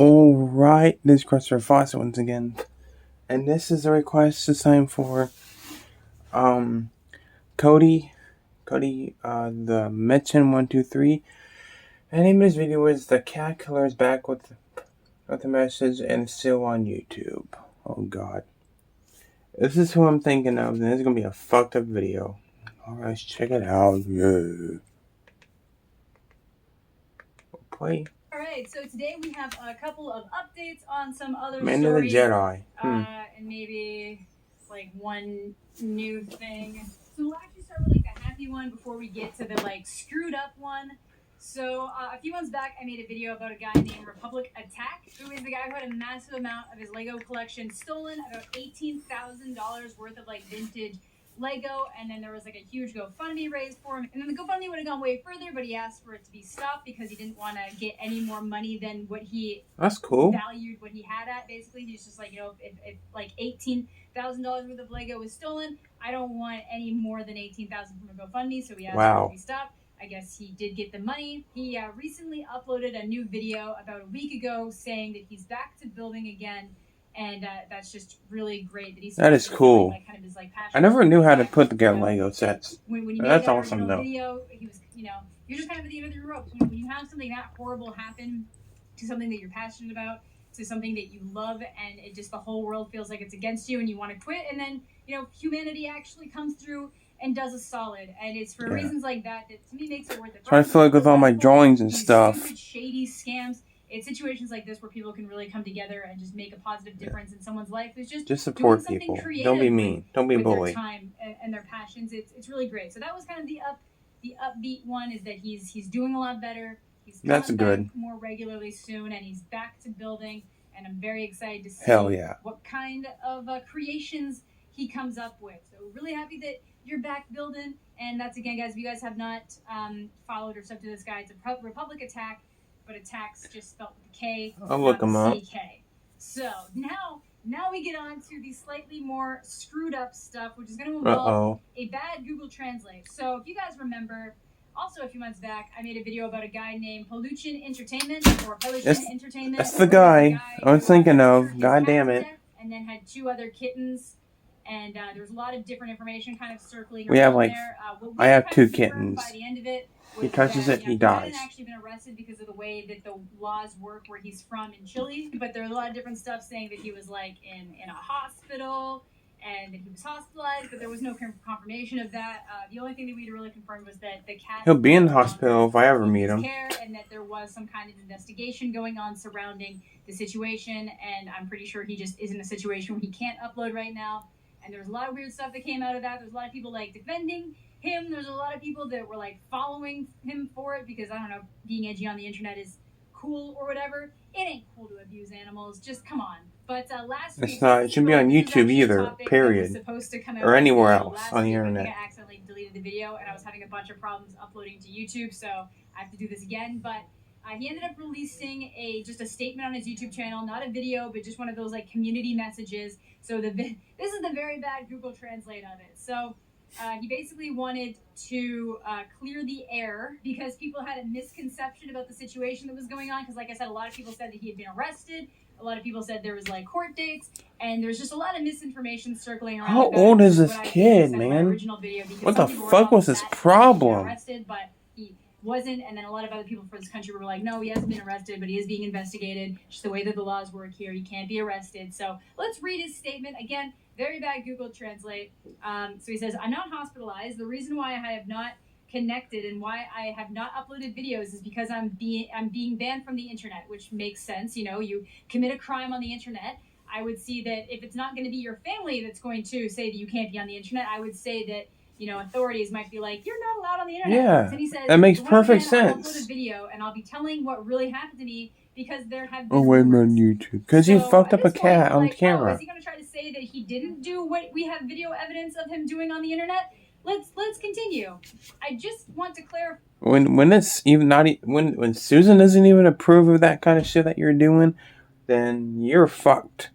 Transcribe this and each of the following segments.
Alright, this is Christopher Fawcett once again. And this is a request this time for Cody, the Mechen123. And the name of this video is The Cat Killer is back with a message and it's still on YouTube. Oh god. This is who I'm thinking of, and this is gonna be a fucked up video. Alright, let's check it out. Yeah. Play. Alright, so today we have a couple of updates on some other Man stories. of the Jeti. And maybe like one new thing. So we'll actually start with like the happy one before we get to the like screwed up one. So a few months back I made a video about a guy named Republic Attack, who is the guy who had a massive amount of his Lego collection stolen, about $18,000 worth of like vintage Lego, and then there was like a huge GoFundMe raised for him, and then the GoFundMe would have gone way further, but he asked for it to be stopped because he didn't want to get any more money than what he valued what he had at. Basically, he's just like, if like $18,000 worth of Lego was stolen, I don't want any more than $18,000 from a GoFundMe, so he asked for it to be stopped. I guess he did get the money. He recently uploaded a new video about a week ago saying that he's back to building again. And that's just really great that he's. That is cool. Like, kind of his, like, I never knew how to put together Lego sets. When he that's made awesome, though. Video, he was, you're just kind of at the end of your rope. When you have something that horrible happen to something that you're passionate about, to something that you love, and it just the whole world feels like it's against you, and you want to quit, and then humanity actually comes through and does a solid, and it's for reasons like that that to me makes it worth it. I feel like with all my drawings and stuff, stupid, shady scams. It's situations like this where people can really come together and just make a positive difference in someone's life. It's just support people. Don't be mean. Don't be a bully. Their time and their passions. It's really great. So that was kind of the upbeat one, is that he's doing a lot better. He's coming back more regularly soon, and he's back to building. And I'm very excited to see what kind of creations he comes up with. So really happy that you're back building. And that's, again, guys, if you guys have not followed or subbed to this guy, it's a Republic Attack. But Attacks just spelled with a K. I'll look them up. CK. So now we get on to the slightly more screwed up stuff, which is going to involve a bad Google Translate. So if you guys remember, also a few months back, I made a video about a guy named Pollution Entertainment, or Pollution Entertainment. That's the guy I was thinking of. God damn it. And then had two other kittens. And there's a lot of different information kind of circling around there. Like, I have two kittens. By the end of it, he touches it, he dies. He hadn't actually been arrested because of the way that the laws work where he's from in Chile. But there's a lot of different stuff saying that he was like in a hospital and that he was hospitalized, but there was no confirmation of that. The only thing that we really confirmed was that the cat... He'll be in the hospital if I ever meet him. And that there was some kind of investigation going on surrounding the situation, and I'm pretty sure he just is in a situation where he can't upload right now. And there's a lot of weird stuff that came out of that. There's a lot of people like defending him. There's a lot of people that were like following him for it because, I don't know, being edgy on the internet is cool or whatever. It ain't cool to abuse animals. Just come on. But last week, it's not. It shouldn't be on YouTube either. Period. Or anywhere else on the internet. I accidentally deleted the video, and I was having a bunch of problems uploading to YouTube, so I have to do this again. But he ended up releasing just a statement on his YouTube channel, not a video, but just one of those like community messages. So this is the very bad Google Translate of it. So he basically wanted to clear the air because people had a misconception about the situation that was going on. Because like I said, a lot of people said that he had been arrested. A lot of people said there was like court dates, and there's just a lot of misinformation circling around. How old is this kid, man? What the fuck was his problem? Arrested, but he wasn't, and then a lot of other people from this country were like, no, he hasn't been arrested, but he is being investigated. Just the way that the laws work here, he can't be arrested. So let's read his statement again. Very bad Google Translate. So he says, I'm not hospitalized. The reason why I have not connected and why I have not uploaded videos is because I'm being banned from the internet, which makes sense. You commit a crime on the internet. I would see that if it's not going to be your family that's going to say that you can't be on the internet, I would say that authorities might be like, you're not allowed on the internet. Yeah, and he says, that makes perfect sense. I'll upload a video and I'll be telling what really happened to me because there have been on YouTube. Because you fucked up a cat on camera. Is he going to try to say that he didn't do what we have video evidence of him doing on the internet? Let's continue. I just want to clarify. When it's even not when Susan doesn't even approve of that kind of shit that you're doing, then you're fucked.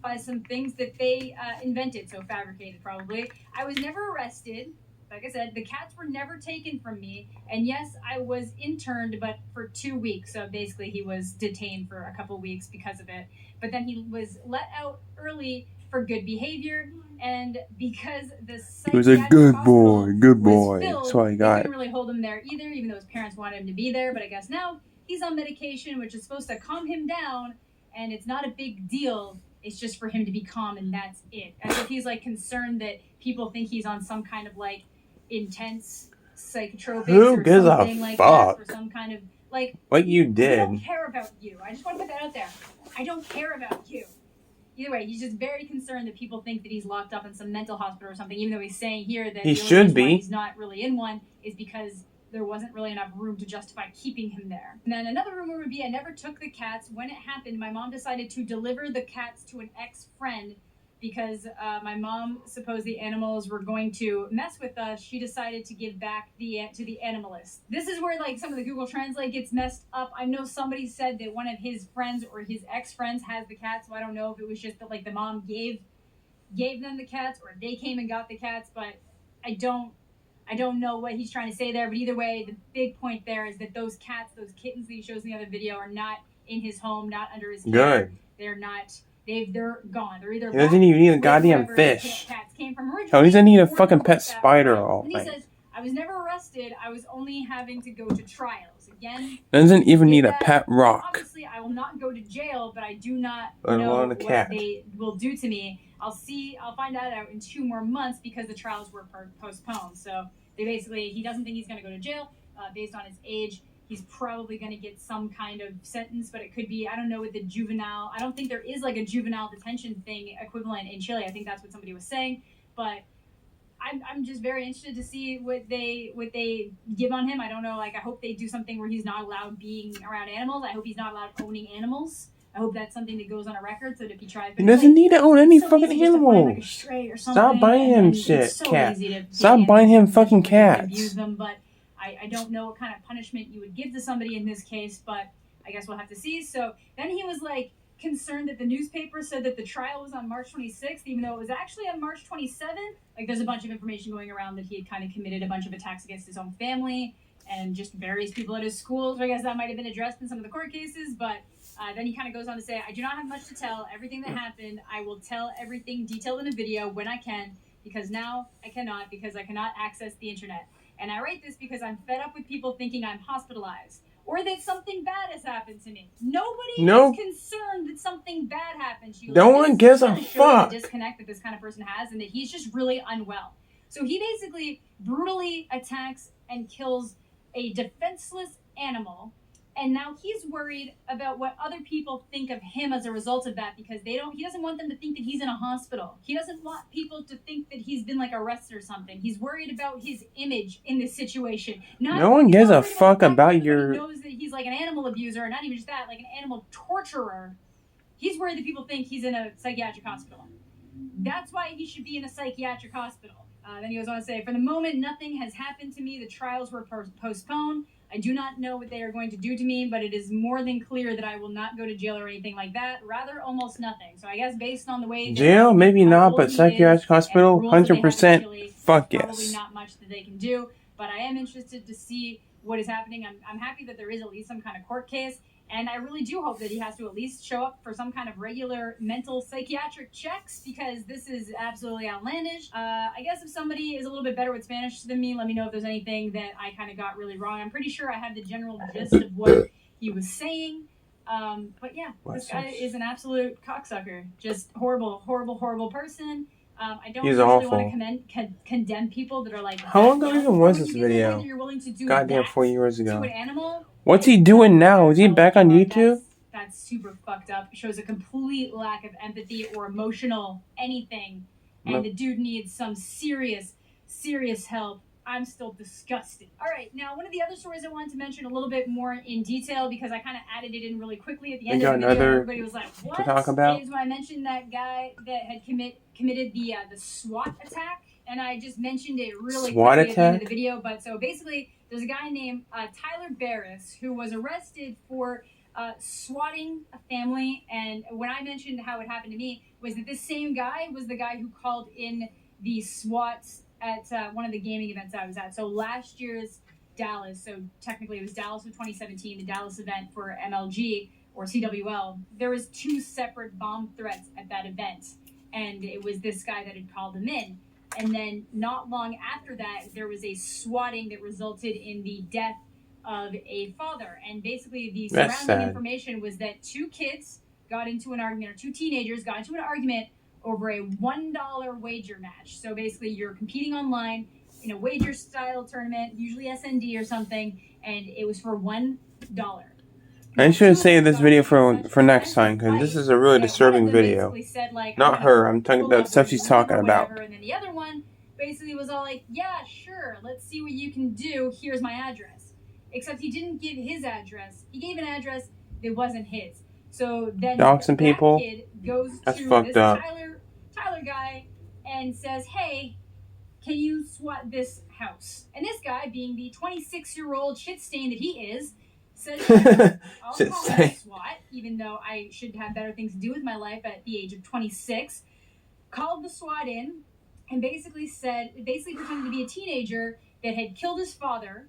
By some things that they invented, so fabricated probably. I was never arrested. like I said, the cats were never taken from me. And yes, I was interned, but for 2 weeks. So basically, he was detained for a couple weeks because of it. But then he was let out early for good behavior. And because the He was a good boy, good boy. filled, That's all I they got. couldn't really hold him there either, even though his parents wanted him to be there. But I guess now he's on medication, which is supposed to calm him down, and it's not a big deal. It's just for him to be calm, and that's it. As if he's like concerned that people think he's on some kind of like intense psychotropics Who or gives a something like fuck? that, for some kind of like. What you I did? don't care about you. I just want to put that out there. I don't care about you. Either way, he's just very concerned that people think that he's locked up in some mental hospital or something, even though he's saying here that He the only should reason why be. he's not really in one is because there wasn't really enough room to justify keeping him there. And then another rumor would be I never took the cats. When it happened, my mom decided to deliver the cats to an ex-friend because my mom supposed the animals were going to mess with us. She decided to give back to the animalist. This is where like some of the Google Translate gets messed up. I know somebody said that one of his friends or his ex-friends has the cats, so I don't know if it was just that like the mom gave them the cats or they came and got the cats, but I don't know what he's trying to say there. But either way, the big point there is that those cats, those kittens that he shows in the other video, are not in his home, not under his care. Good. They're not. They're gone. They're either. He doesn't even need a goddamn fish. Cats came from originally. Oh, he doesn't need a fucking pet spider. All And he right. says, "I was never arrested. I was only having to go to trials." Again, Doesn't even need a pet rock. Obviously, I will not go to jail, but I do not Let know alone a what cat. they will do to me. I'll find that out in 2 more months because the trials were postponed. So he doesn't think he's going to go to jail based on his age. He's probably going to get some kind of sentence, but it could be, I don't know, with the juvenile. I don't think there is like a juvenile detention thing equivalent in Chile. I think that's what somebody was saying, but I'm just very interested to see what they give on him. I don't know. Like, I hope they do something where he's not allowed being around animals. I hope he's not allowed owning animals. I hope that's something that goes on a record so that if he tries. He doesn't need to own any fucking animals. Stop buying him shit, so cat. Stop buying him fucking cats. Abuse them, but I don't know what kind of punishment you would give to somebody in this case, but I guess we'll have to see. So then he was like concerned that the newspaper said that the trial was on March 26th, even though it was actually on March 27th. Like, there's a bunch of information going around that he had kind of committed a bunch of attacks against his own family and just various people at his school. So I guess that might have been addressed in some of the court cases, but then he kind of goes on to say, "I do not have much to tell. Everything that happened, I will tell everything detailed in a video when I can, because now I cannot, because I cannot access the internet. And I write this because I'm fed up with people thinking I'm hospitalized or that something bad has happened to me. Nobody is concerned that something bad happened to you. No one gives a fuck. The disconnect that this kind of person has, and that he's just really unwell. So he basically brutally attacks and kills a defenseless animal. And now he's worried about what other people think of him as a result of that, because he doesn't want them to think that he's in a hospital. He doesn't want people to think that he's been like arrested or something. He's worried about his image in this situation. No one gives a fuck about your... He knows that he's like an animal abuser, or not even just that, like an animal torturer. He's worried that people think he's in a psychiatric hospital. That's why he should be in a psychiatric hospital. Then he goes on to say, "For the moment, nothing has happened to me. The trials were postponed. I do not know what they are going to do to me, but it is more than clear that I will not go to jail or anything like that. Rather, almost nothing." So I guess based on the way... Jail? Maybe not, but psychiatric hospital? 100% fuck yes. Probably not much that they can do, but I am interested to see what is happening. I'm happy that there is at least some kind of court case, and I really do hope that he has to at least show up for some kind of regular mental psychiatric checks, because this is absolutely outlandish. I guess if somebody is a little bit better with Spanish than me, let me know if there's anything that I kind of got really wrong. I'm pretty sure I had the general gist of what he was saying. But yeah, this guy is an absolute cocksucker. Just horrible, horrible, horrible person. I don't really want to condemn people that are like... How long ago even was this video? Goddamn 4 years ago. To an animal. What's he doing now? Is he back on YouTube? That's super fucked up. It shows a complete lack of empathy or emotional anything. And the dude needs some serious, serious help. I'm still disgusted. All right, now one of the other stories I wanted to mention a little bit more in detail, because I kind of added it in really quickly at the end of the video. Everybody was like, "What?" To talk about is when I mentioned that guy that had committed the SWAT attack, and I just mentioned it really quickly at the end of the video. But so basically, there's a guy named Tyler Barris who was arrested for swatting a family. And when I mentioned how it happened to me, was that this same guy was the guy who called in the SWAT at one of the gaming events I was at. So last year's Dallas, so technically it was Dallas of 2017, the Dallas event for MLG or CWL. There was 2 separate bomb threats at that event, and it was this guy that had called them in. And then not long after that, there was a swatting that resulted in the death of a father. And basically the surrounding information was that 2 kids got into an argument, or 2 teenagers got into an argument over a $1 wager match. So basically you're competing online in a wager style tournament, usually SND or something, and it was for $1. I should save this video for next time, because this is a really disturbing video. Said, like, not her, I'm talking about stuff she's talking about. And then the other one basically was all like, yeah, sure, let's see what you can do, here's my address. Except he didn't give his address. He gave an address that wasn't his. So then doxing people? Kid goes That's to fucked this up. Tyler guy and says, hey, can you SWAT this house? And this guy, being the 26-year-old shit stain that he is, says, I'll call it SWAT, even though I should have better things to do with my life at the age of 26. Called the SWAT in and basically pretended to be a teenager that had killed his father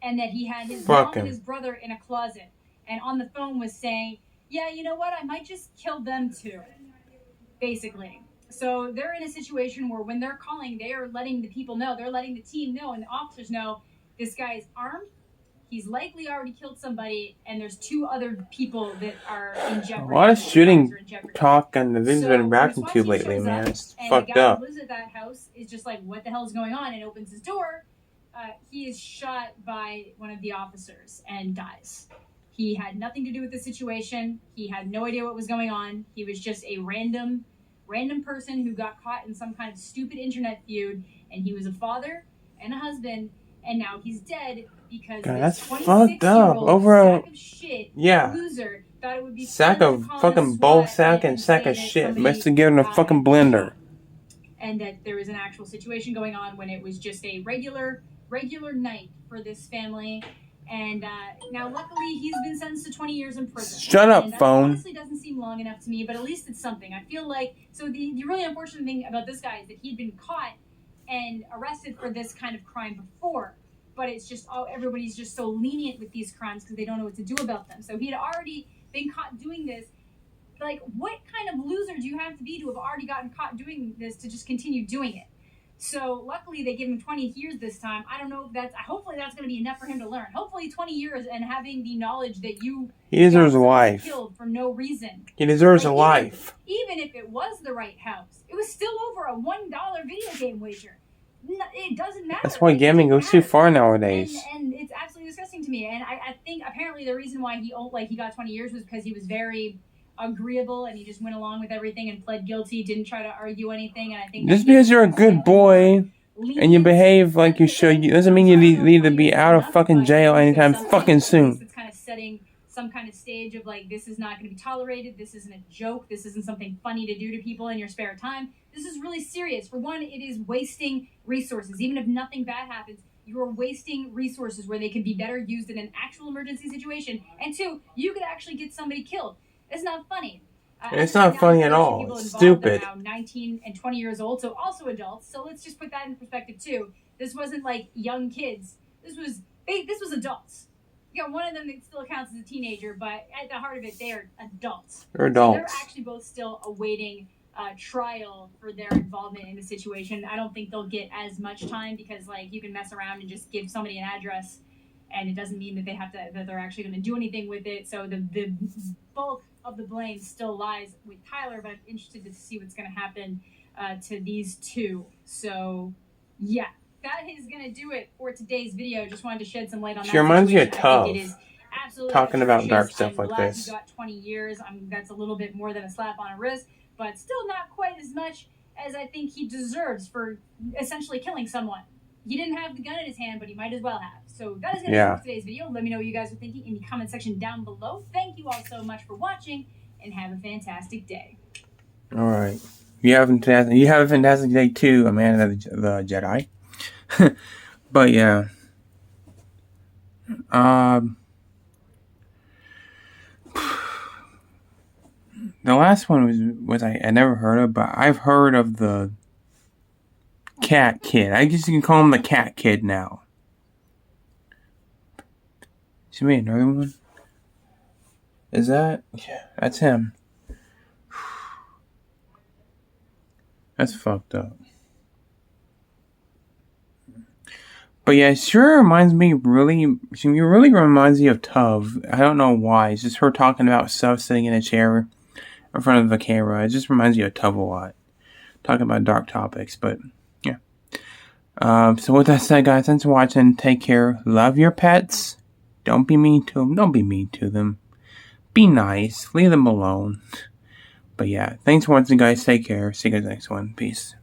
and that he had his mom and his brother in a closet. And on the phone was saying, yeah, you know what? I might just kill them too. Basically. So they're in a situation where when they're calling, they are letting the people know, they're letting the team know and the officers know this guy is armed. He's likely already killed somebody, and there's 2 other people that are in jeopardy. A lot of shooting talk on the videos I've been reacting to lately, man. It's fucked up. And the guy who lives at that house is just like, what the hell is going on? And opens his door. He is shot by one of the officers and dies. He had nothing to do with the situation. He had no idea what was going on. He was just a random person who got caught in some kind of stupid internet feud, and he was a father and a husband, and now he's dead because that's fucked up. Over a sack of shit, yeah, loser thought it would be sack of fucking ball sack and sack of shit mixed together in a fucking blender. And that there was an actual situation going on when it was just a regular night for this family. And now, luckily, he's been sentenced to 20 years in prison. Shut up, and that phone. honestly doesn't seem long enough to me, but at least it's something. I feel like, so the really unfortunate thing about this guy is that he'd been caught and arrested for this kind of crime before. But it's just, everybody's just so lenient with these crimes because they don't know what to do about them. So he had already been caught doing this. Like, what kind of loser do you have to be to have already gotten caught doing this to just continue doing it? So luckily they give him 20 years this time. I don't know if hopefully that's going to be enough for him to learn. Hopefully 20 years and having the knowledge that he deserves a life. Killed for no reason. He deserves a life. Even if it was the right house, it was still over a $1 video game wager. It doesn't matter. That's why gambling goes too far nowadays. And it's absolutely disgusting to me. And I think apparently the reason why he got 20 years was because he was very agreeable and he just went along with everything and pled guilty, didn't try to argue anything. And I think just because you're a good boy and you behave like you should, doesn't mean you need to be out of fucking jail anytime fucking soon. It's kind of setting some kind of stage of like, this is not going to be tolerated. This isn't a joke. This isn't something funny to do to people in your spare time. This is really serious. For one, it is wasting resources. Even if nothing bad happens, you are wasting resources where they can be better used in an actual emergency situation. And 2, you could actually get somebody killed. It's not funny. It's not funny at all. It's stupid. Now 19 and 20 years old, so also adults. So let's just put that in perspective too. This wasn't like young kids. This was adults. You know, one of them still counts as a teenager, but at the heart of it, they are adults. They're adults. So they're actually both still awaiting trial for their involvement in the situation. I don't think they'll get as much time because, like, you can mess around and just give somebody an address, and it doesn't mean that that they're actually going to do anything with it. So the bulk of the blame still lies with Tyler, but I'm interested to see what's going to happen to these 2. So, yeah. That is going to do it for today's video. Just wanted to shed some light on that. She reminds me of Tough. It is absolutely talking about dark stuff I'm like glad this. You got 20 years. That's a little bit more than a slap on a wrist, but still not quite as much as I think he deserves for essentially killing someone. He didn't have the gun in his hand, but he might as well have. So that is going to do it for today's video. Let me know what you guys are thinking in the comment section down below. Thank you all so much for watching, and have a fantastic day. All right. You have a fantastic day too, Amanda the Jedi. But yeah. The last one was I never heard of, but I've heard of the cat kid. I guess you can call him the cat kid now. See me another one? Is that? Yeah, that's him. That's fucked up. But yeah, it sure reminds me she really reminds me of Tuv. I don't know why. It's just her talking about stuff sitting in a chair in front of the camera. It just reminds me of Tuv a lot. Talking about dark topics, but yeah. So with that said, guys, thanks for watching. Take care. Love your pets. Don't be mean to them. Don't be mean to them. Be nice. Leave them alone. But yeah, thanks for watching, guys. Take care. See you guys next one. Peace.